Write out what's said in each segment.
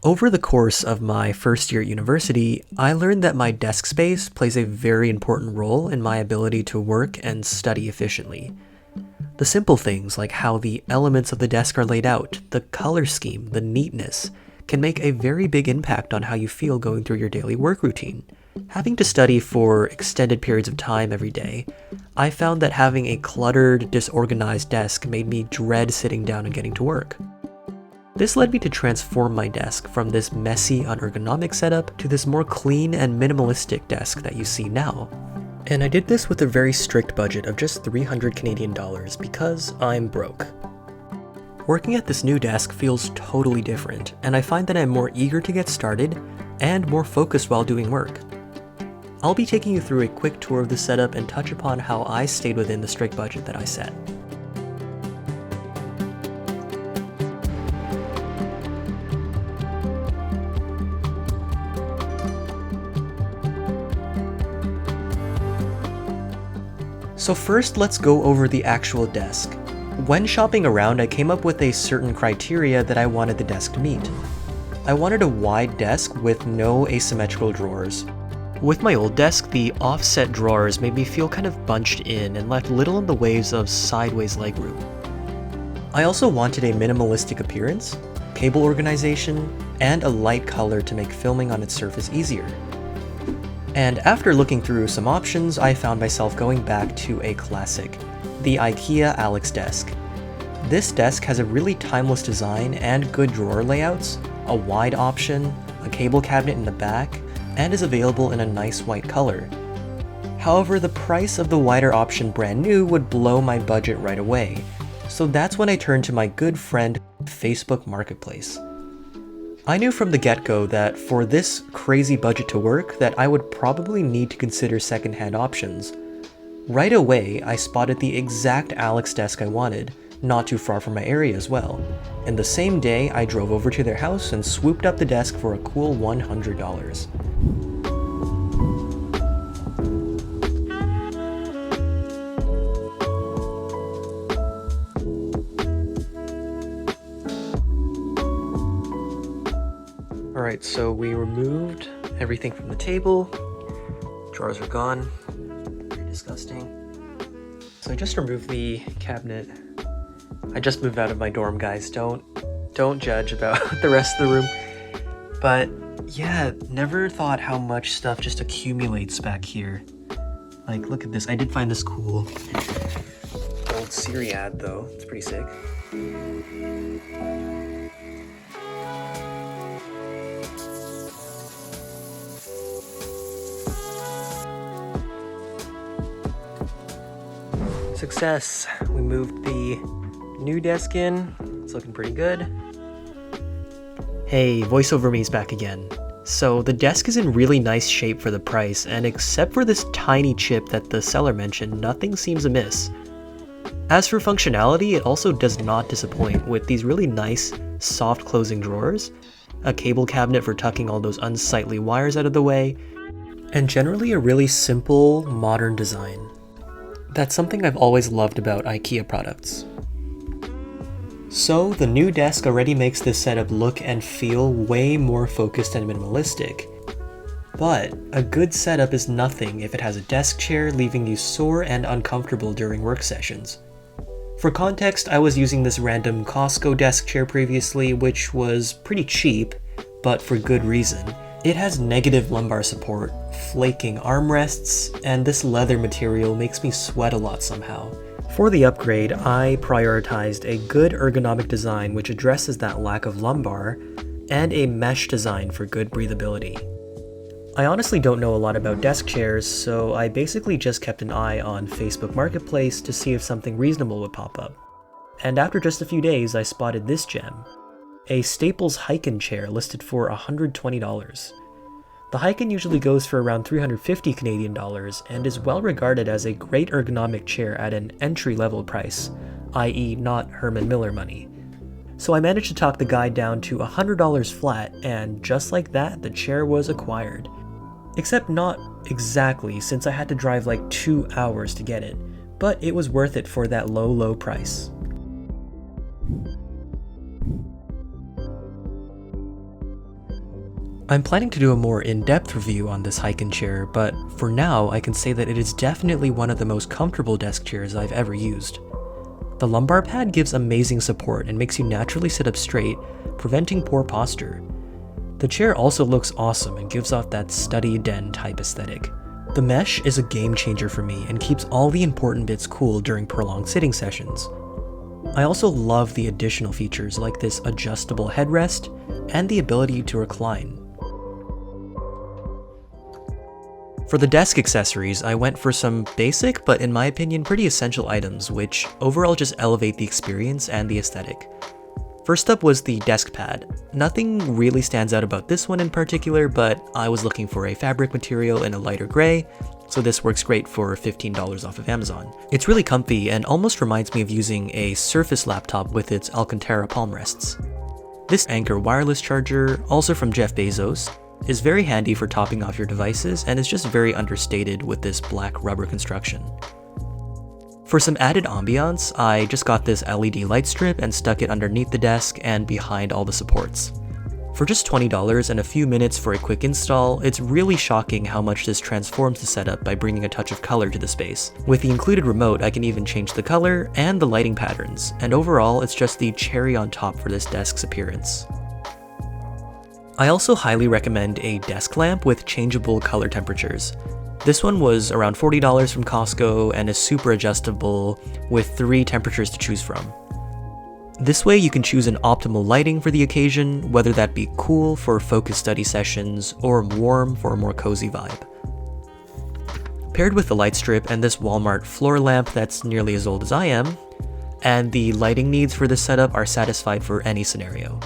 Over the course of my first year at university, I learned that my desk space plays a very important role in my ability to work and study efficiently. The simple things like how the elements of the desk are laid out, the color scheme, the neatness, can make a very big impact on how you feel going through your daily work routine. Having to study for extended periods of time every day, I found that having a cluttered, disorganized desk made me dread sitting down and getting to work. This led me to transform my desk from this messy, unergonomic setup to this more clean and minimalistic desk that you see now. And I did this with a very strict budget of just 300 Canadian dollars because I'm broke. Working at this new desk feels totally different, and I find that I'm more eager to get started and more focused while doing work. I'll be taking you through a quick tour of the setup and touch upon how I stayed within the strict budget that I set. So first, let's go over the actual desk. When shopping around, I came up with a certain criteria that I wanted the desk to meet. I wanted a wide desk with no asymmetrical drawers. With my old desk, the offset drawers made me feel kind of bunched in and left little in the ways of sideways legroom. I also wanted a minimalistic appearance, cable organization, and a light color to make filming on its surface easier. And after looking through some options, I found myself going back to a classic, the IKEA Alex desk. This desk has a really timeless design and good drawer layouts, a wide option, a cable cabinet in the back, and is available in a nice white color. However, the price of the wider option brand new would blow my budget right away, so that's when I turned to my good friend Facebook Marketplace. I knew from the get-go that for this crazy budget to work that I would probably need to consider secondhand options. Right away, I spotted the exact Alex desk I wanted, not too far from my area as well, and the same day I drove over to their house and swooped up the desk for a cool $100. Alright, so we removed everything from the table. Drawers are gone. Very disgusting. So I just removed the cabinet. I just moved out of my dorm, guys. Don't judge about the rest of the room. But yeah, never thought how much stuff just accumulates back here. Like, look at this. I did find this cool old Siri ad though. It's pretty sick. Success! We moved the new desk in. It's looking pretty good. Hey, VoiceOver me's back again. So the desk is in really nice shape for the price, and except for this tiny chip that the seller mentioned, nothing seems amiss. As for functionality, it also does not disappoint with these really nice, soft closing drawers, a cable cabinet for tucking all those unsightly wires out of the way, and generally a really simple, modern design. That's something I've always loved about IKEA products. So the new desk already makes this setup look and feel way more focused and minimalistic. But a good setup is nothing if it has a desk chair leaving you sore and uncomfortable during work sessions. For context, I was using this random Costco desk chair previously, which was pretty cheap, but for good reason. It has negative lumbar support, flaking armrests, and this leather material makes me sweat a lot somehow. For the upgrade, I prioritized a good ergonomic design which addresses that lack of lumbar, and a mesh design for good breathability. I honestly don't know a lot about desk chairs, so I basically just kept an eye on Facebook Marketplace to see if something reasonable would pop up. And after just a few days, I spotted this gem. A Staples Heiken chair listed for $120. The Heiken usually goes for around 350 Canadian dollars and is well regarded as a great ergonomic chair at an entry-level price, i.e. not Herman Miller money. So I managed to talk the guy down to $100 flat, and just like that, the chair was acquired. Except not exactly, since I had to drive like 2 hours to get it, but it was worth it for that low price. I'm planning to do a more in-depth review on this Heiken chair, but for now I can say that it is definitely one of the most comfortable desk chairs I've ever used. The lumbar pad gives amazing support and makes you naturally sit up straight, preventing poor posture. The chair also looks awesome and gives off that study den type aesthetic. The mesh is a game changer for me and keeps all the important bits cool during prolonged sitting sessions. I also love the additional features like this adjustable headrest and the ability to recline. For the desk accessories, I went for some basic, but in my opinion pretty essential items, which overall just elevate the experience and the aesthetic. First up was the desk pad. Nothing really stands out about this one in particular, but I was looking for a fabric material in a lighter gray, so this works great for $15 off of Amazon. It's really comfy and almost reminds me of using a Surface laptop with its Alcantara palm rests. This Anker wireless charger, also from Jeff Bezos, is very handy for topping off your devices and is just very understated with this black rubber construction. For some added ambiance, I just got this LED light strip and stuck it underneath the desk and behind all the supports. For just $20 and a few minutes for a quick install, it's really shocking how much this transforms the setup by bringing a touch of color to the space. With the included remote, I can even change the color and the lighting patterns, and overall it's just the cherry on top for this desk's appearance. I also highly recommend a desk lamp with changeable color temperatures. This one was around $40 from Costco and is super adjustable with 3 temperatures to choose from. This way you can choose an optimal lighting for the occasion, whether that be cool for focused study sessions or warm for a more cozy vibe. Paired with the light strip and this Walmart floor lamp that's nearly as old as I am, and the lighting needs for this setup are satisfied for any scenario.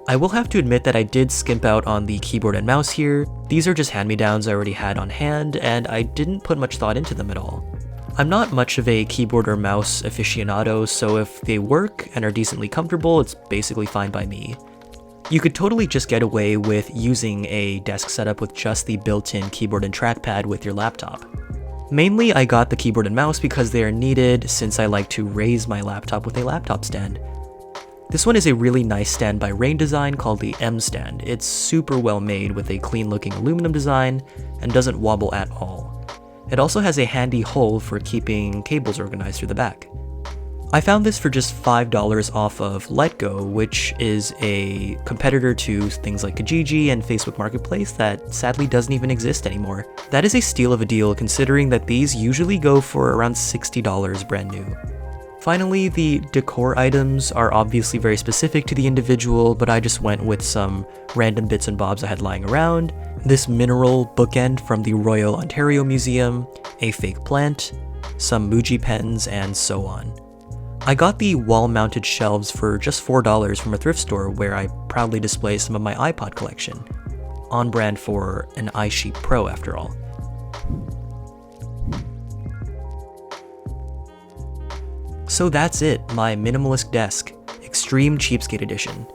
I will have to admit that I did skimp out on the keyboard and mouse here. These are just hand-me-downs I already had on hand, and I didn't put much thought into them at all. I'm not much of a keyboard or mouse aficionado, so if they work and are decently comfortable, it's basically fine by me. You could totally just get away with using a desk setup with just the built-in keyboard and trackpad with your laptop. Mainly, I got the keyboard and mouse because they are needed since I like to raise my laptop with a laptop stand. This one is a really nice stand by Rain Design called the M stand. It's super well made with a clean looking aluminum design and doesn't wobble at all. It also has a handy hole for keeping cables organized through the back. I found this for just $5 off of Letgo, which is a competitor to things like Kijiji and Facebook Marketplace that sadly doesn't even exist anymore. That is a steal of a deal considering that these usually go for around $60 brand new. Finally, the decor items are obviously very specific to the individual, but I just went with some random bits and bobs I had lying around. This mineral bookend from the Royal Ontario Museum, a fake plant, some Muji pens, and so on. I got the wall-mounted shelves for just $4 from a thrift store where I proudly display some of my iPod collection. On brand for an iSheet Pro after all. So that's it, my minimalist desk, Extreme Cheapskate Edition.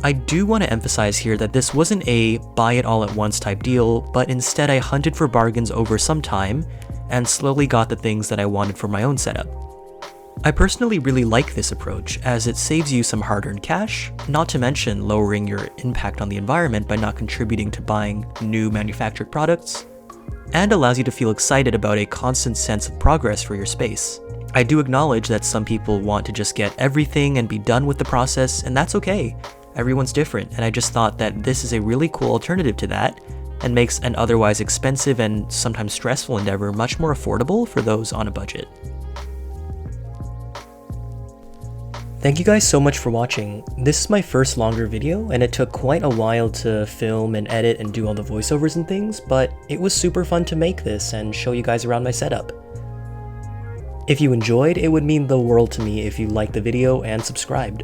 I do want to emphasize here that this wasn't a buy it all at once type deal, but instead I hunted for bargains over some time and slowly got the things that I wanted for my own setup. I personally really like this approach as it saves you some hard-earned cash, not to mention lowering your impact on the environment by not contributing to buying new manufactured products, and allows you to feel excited about a constant sense of progress for your space. I do acknowledge that some people want to just get everything and be done with the process, and that's okay. Everyone's different, and I just thought that this is a really cool alternative to that, and makes an otherwise expensive and sometimes stressful endeavor much more affordable for those on a budget. Thank you guys so much for watching. This is my first longer video, and it took quite a while to film and edit and do all the voiceovers and things, but it was super fun to make this and show you guys around my setup. If you enjoyed, it would mean the world to me if you liked the video and subscribed.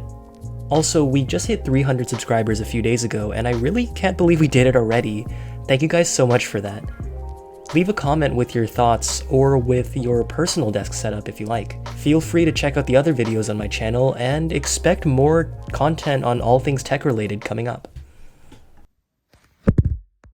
Also, we just hit 300 subscribers a few days ago, and I really can't believe we did it already. Thank you guys so much for that. Leave a comment with your thoughts or with your personal desk setup if you like. Feel free to check out the other videos on my channel and expect more content on all things tech related coming up.